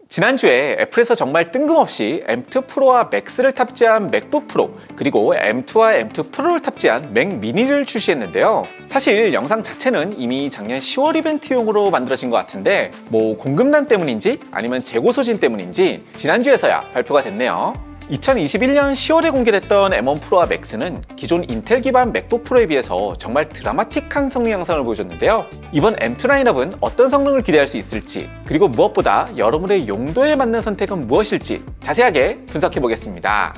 지난주에 애플에서 정말 뜬금없이 M2 프로와 맥스를 탑재한 맥북 프로, 그리고 M2와 M2 프로를 탑재한 맥 미니를 출시했는데요. 사실 영상 자체는 이미 작년 10월 이벤트용으로 만들어진 것 같은데 뭐 공급난 때문인지 아니면 재고 소진 때문인지 지난주에서야 발표가 됐네요. 2021년 10월에 공개됐던 M1 프로와 맥스는 기존 인텔 기반 맥북 프로에 비해서 정말 드라마틱한 성능 향상을 보여줬는데요. 이번 M2 라인업은 어떤 성능을 기대할 수 있을지, 그리고 무엇보다 여러분의 용도에 맞는 선택은 무엇일지 자세하게 분석해 보겠습니다.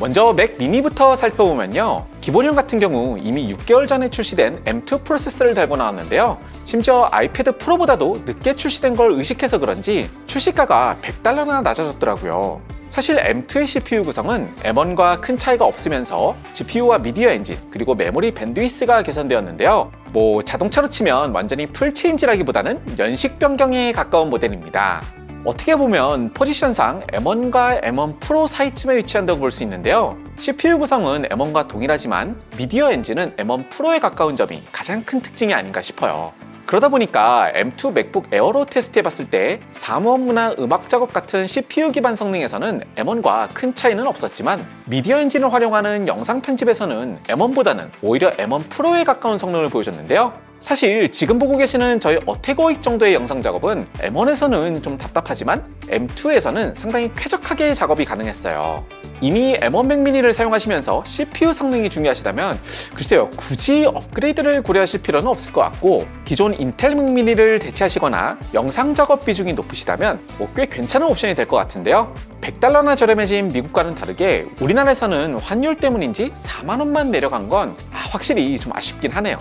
먼저 맥 미니부터 살펴보면요, 기본형 같은 경우 이미 6개월 전에 출시된 M2 프로세서를 달고 나왔는데요. 심지어 아이패드 프로보다도 늦게 출시된 걸 의식해서 그런지 출시가가 $100나 낮아졌더라고요. 사실 M2의 CPU 구성은 M1과 큰 차이가 없으면서 GPU와 미디어 엔진, 그리고 메모리 밴드위스가 개선되었는데요. 뭐 자동차로 치면 완전히 풀체인지라기보다는 연식 변경에 가까운 모델입니다. 어떻게 보면 포지션상 M1과 M1 프로 사이쯤에 위치한다고 볼 수 있는데요. CPU 구성은 M1과 동일하지만 미디어 엔진은 M1 프로에 가까운 점이 가장 큰 특징이 아닌가 싶어요. 그러다 보니까 M2 맥북 에어로 테스트해봤을 때 사무 업무나 음악 작업 같은 CPU 기반 성능에서는 M1과 큰 차이는 없었지만 미디어 엔진을 활용하는 영상 편집에서는 M1보다는 오히려 M1 프로에 가까운 성능을 보여줬는데요. 사실 지금 보고 계시는 저희 어태고익 정도의 영상 작업은 M1에서는 좀 답답하지만 M2에서는 상당히 쾌적하게 작업이 가능했어요. 이미 M1 맥 미니를 사용하시면서 CPU 성능이 중요하시다면 글쎄요, 굳이 업그레이드를 고려하실 필요는 없을 것 같고, 기존 인텔 맥 미니를 대체하시거나 영상 작업 비중이 높으시다면 꽤 괜찮은 옵션이 될 것 같은데요. $100나 저렴해진 미국과는 다르게 우리나라에서는 환율 때문인지 4만 원만 내려간 건 확실히 좀 아쉽긴 하네요.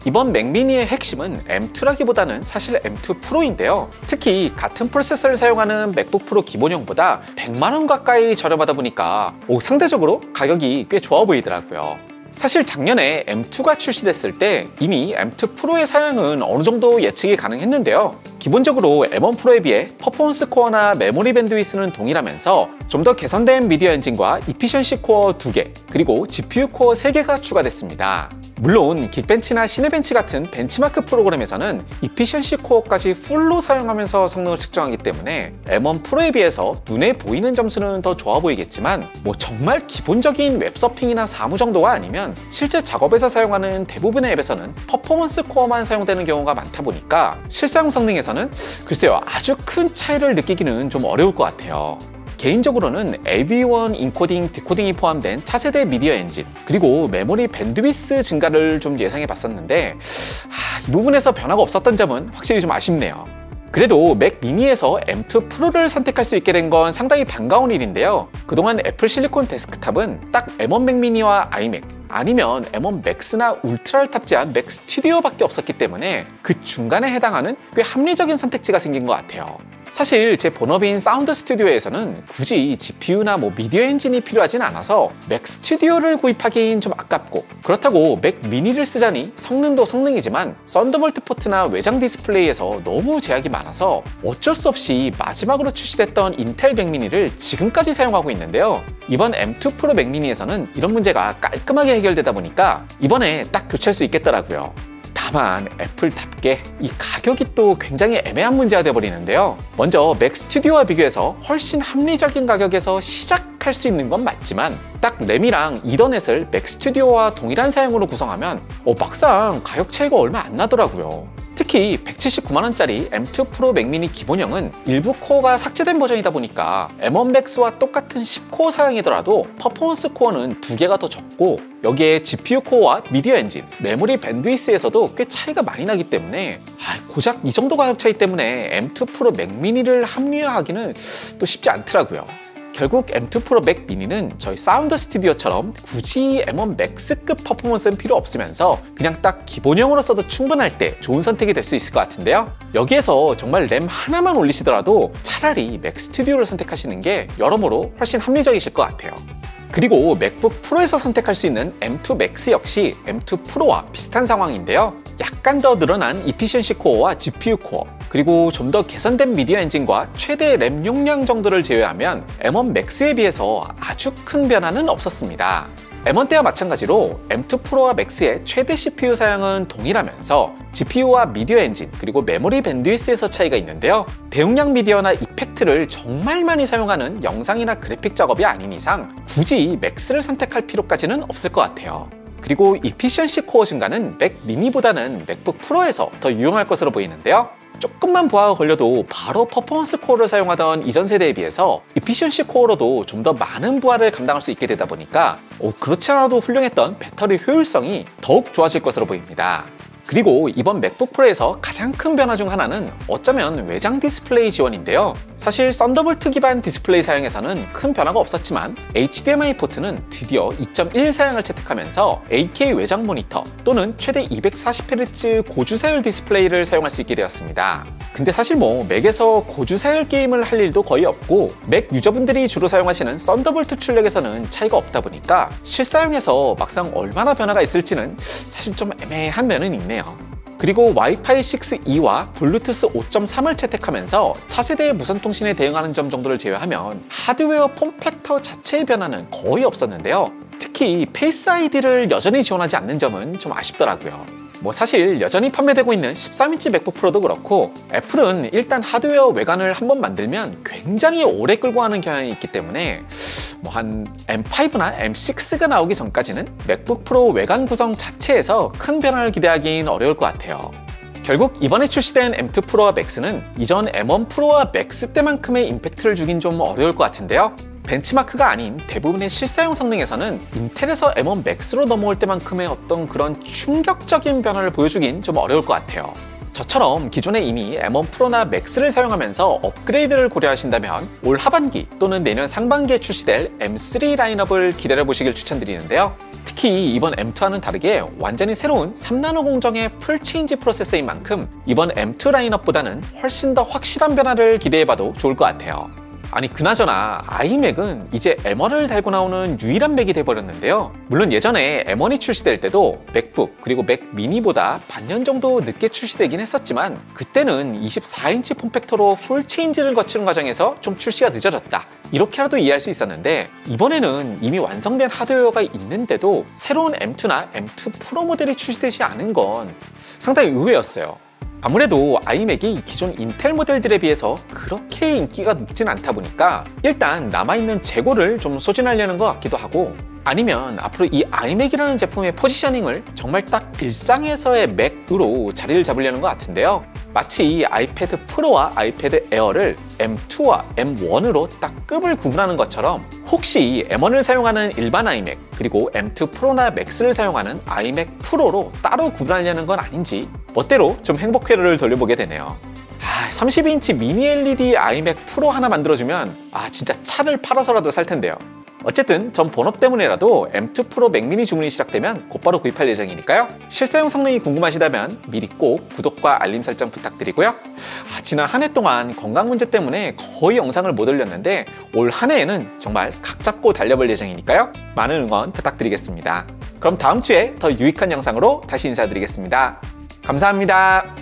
이번 맥 미니의 핵심은 M2라기보다는 사실 M2 프로인데요. 특히 같은 프로세서를 사용하는 맥북 프로 기본형보다 100만 원 가까이 저렴하다 보니까 상대적으로 가격이 꽤 좋아 보이더라고요. 사실 작년에 M2가 출시됐을 때 이미 M2 프로의 사양은 어느 정도 예측이 가능했는데요. 기본적으로 M1 프로에 비해 퍼포먼스 코어나 메모리 밴드위스는 동일하면서 좀 더 개선된 미디어 엔진과 이피션시 코어 2개, 그리고 GPU 코어 3개가 추가됐습니다. 물론 긱벤치나 시네벤치 같은 벤치마크 프로그램에서는 이피션시 코어까지 풀로 사용하면서 성능을 측정하기 때문에 M1 프로에 비해서 눈에 보이는 점수는 더 좋아 보이겠지만 뭐 정말 기본적인 웹서핑이나 사무 정도가 아니면 실제 작업에서 사용하는 대부분의 앱에서는 퍼포먼스 코어만 사용되는 경우가 많다 보니까 실사용 성능에서는 글쎄요, 아주 큰 차이를 느끼기는 좀 어려울 것 같아요. 개인적으로는 AV1 인코딩, 디코딩이 포함된 차세대 미디어 엔진, 그리고 메모리 밴드위스 증가를 좀 예상해 봤었는데 이 부분에서 변화가 없었던 점은 확실히 좀 아쉽네요. 그래도 맥 미니에서 M2 프로를 선택할 수 있게 된 건 상당히 반가운 일인데요. 그동안 애플 실리콘 데스크탑은 딱 M1 맥 미니와 아이맥, 아니면 M1 맥스나 울트라를 탑재한 맥 스튜디오밖에 없었기 때문에 그 중간에 해당하는 꽤 합리적인 선택지가 생긴 것 같아요. 사실 제 본업인 사운드 스튜디오에서는 굳이 GPU나 미디어 엔진이 필요하진 않아서 맥 스튜디오를 구입하기엔 좀 아깝고, 그렇다고 맥 미니를 쓰자니 성능도 성능이지만 썬더볼트 포트나 외장 디스플레이에서 너무 제약이 많아서 어쩔 수 없이 마지막으로 출시됐던 인텔 맥 미니를 지금까지 사용하고 있는데요. 이번 M2 프로 맥 미니에서는 이런 문제가 깔끔하게 해결되다 보니까 이번에 딱 교체할 수 있겠더라고요. 다만 애플답게 이 가격이 또 굉장히 애매한 문제가 되어버리는데요. 먼저 맥 스튜디오와 비교해서 훨씬 합리적인 가격에서 시작할 수 있는 건 맞지만 딱 램이랑 이더넷을 맥 스튜디오와 동일한 사양으로 구성하면 막상 가격 차이가 얼마 안 나더라고요. 특히 179만 원짜리 M2 프로 맥 미니 기본형은 일부 코어가 삭제된 버전이다 보니까 M1 맥스와 똑같은 10코어 사양이더라도 퍼포먼스 코어는 2개가 더 적고, 여기에 GPU 코어와 미디어 엔진, 메모리 밴드위스에서도 꽤 차이가 많이 나기 때문에 고작 이 정도 가격 차이 때문에 M2 프로 맥 미니를 합리화하기는 또 쉽지 않더라고요. 결국 M2 프로 맥 미니는 저희 사운드 스튜디오처럼 굳이 M1 맥스급 퍼포먼스는 필요 없으면서 그냥 딱 기본형으로 써도 충분할 때 좋은 선택이 될 수 있을 것 같은데요. 여기에서 정말 램 하나만 올리시더라도 차라리 맥 스튜디오를 선택하시는 게 여러모로 훨씬 합리적이실 것 같아요. 그리고 맥북 프로에서 선택할 수 있는 M2 맥스 역시 M2 프로와 비슷한 상황인데요. 약간 더 늘어난 이피션시 코어와 GPU 코어, 그리고 좀 더 개선된 미디어 엔진과 최대 램 용량 정도를 제외하면 M1 맥스에 비해서 아주 큰 변화는 없었습니다. M1 때와 마찬가지로 M2 프로와 맥스의 최대 CPU 사양은 동일하면서 GPU와 미디어 엔진 그리고 메모리 밴드위스에서 차이가 있는데요. 대용량 미디어나 이펙트를 정말 많이 사용하는 영상이나 그래픽 작업이 아닌 이상 굳이 맥스를 선택할 필요까지는 없을 것 같아요. 그리고 이피션시 코어 증가는 맥 미니보다는 맥북 프로에서 더 유용할 것으로 보이는데요. 조금만 부하가 걸려도 바로 퍼포먼스 코어를 사용하던 이전 세대에 비해서 이피션시 코어로도 좀 더 많은 부하를 감당할 수 있게 되다 보니까 그렇지 않아도 훌륭했던 배터리 효율성이 더욱 좋아질 것으로 보입니다. 그리고 이번 맥북 프로에서 가장 큰 변화 중 하나는 어쩌면 외장 디스플레이 지원인데요. 사실 썬더볼트 기반 디스플레이 사양에서는 큰 변화가 없었지만 HDMI 포트는 드디어 2.1 사양을 채택하면서 8K 외장 모니터 또는 최대 240Hz 고주사율 디스플레이를 사용할 수 있게 되었습니다. 근데 사실 맥에서 고주사율 게임을 할 일도 거의 없고 맥 유저분들이 주로 사용하시는 썬더볼트 출력에서는 차이가 없다 보니까 실사용에서 막상 얼마나 변화가 있을지는 사실 좀 애매한 면은 있네요. 그리고 와이파이 6E와 블루투스 5.3을 채택하면서 차세대의 무선통신에 대응하는 점 정도를 제외하면 하드웨어 폼팩터 자체의 변화는 거의 없었는데요. 특히 페이스 아이디를 여전히 지원하지 않는 점은 좀 아쉽더라고요. 사실 여전히 판매되고 있는 13인치 맥북 프로도 그렇고 애플은 일단 하드웨어 외관을 한번 만들면 굉장히 오래 끌고 가는 경향이 있기 때문에 한 M5나 M6가 나오기 전까지는 맥북 프로 외관 구성 자체에서 큰 변화를 기대하기는 어려울 것 같아요. 결국 이번에 출시된 M2 프로와 맥스는 이전 M1 프로와 맥스 때만큼의 임팩트를 주긴 좀 어려울 것 같은데요. 벤치마크가 아닌 대부분의 실사용 성능에서는 인텔에서 M1 맥스로 넘어올 때만큼의 어떤 그런 충격적인 변화를 보여주긴 좀 어려울 것 같아요. 저처럼 기존에 이미 M1 프로나 맥스를 사용하면서 업그레이드를 고려하신다면 올 하반기 또는 내년 상반기에 출시될 M3 라인업을 기다려보시길 추천드리는데요. 특히 이번 M2와는 다르게 완전히 새로운 3나노 공정의 풀체인지 프로세서인 만큼 이번 M2 라인업보다는 훨씬 더 확실한 변화를 기대해봐도 좋을 것 같아요. 아니 그나저나 아이맥은 이제 M1을 달고 나오는 유일한 맥이 돼버렸는데요. 물론 예전에 M1이 출시될 때도 맥북 그리고 맥 미니보다 반년 정도 늦게 출시되긴 했었지만 그때는 24인치 폼팩터로 풀 체인지를 거치는 과정에서 좀 출시가 늦어졌다 이렇게라도 이해할 수 있었는데 이번에는 이미 완성된 하드웨어가 있는데도 새로운 M2나 M2 프로 모델이 출시되지 않은 건 상당히 의외였어요. 아무래도 아이맥이 기존 인텔 모델들에 비해서 그렇게 인기가 높진 않다 보니까 일단 남아있는 재고를 좀 소진하려는 것 같기도 하고 아니면 앞으로 이 아이맥이라는 제품의 포지셔닝을 정말 딱 일상에서의 맥으로 자리를 잡으려는 것 같은데요. 마치 아이패드 프로와 아이패드 에어를 M2와 M1으로 딱 급을 구분하는 것처럼 혹시 M1을 사용하는 일반 아이맥 그리고 M2 프로나 맥스를 사용하는 아이맥 프로로 따로 구분하려는 건 아닌지 멋대로 좀 행복회로를 돌려보게 되네요. 32인치 미니 LED 아이맥 프로 하나 만들어주면 진짜 차를 팔아서라도 살 텐데요. 어쨌든 전 본업 때문에라도 M2 프로 맥 미니 주문이 시작되면 곧바로 구입할 예정이니까요. 실사용 성능이 궁금하시다면 미리 꼭 구독과 알림 설정 부탁드리고요. 지난 한 해 동안 건강 문제 때문에 거의 영상을 못 올렸는데 올 한 해에는 정말 각 잡고 달려볼 예정이니까요. 많은 응원 부탁드리겠습니다. 그럼 다음 주에 더 유익한 영상으로 다시 인사드리겠습니다. 감사합니다.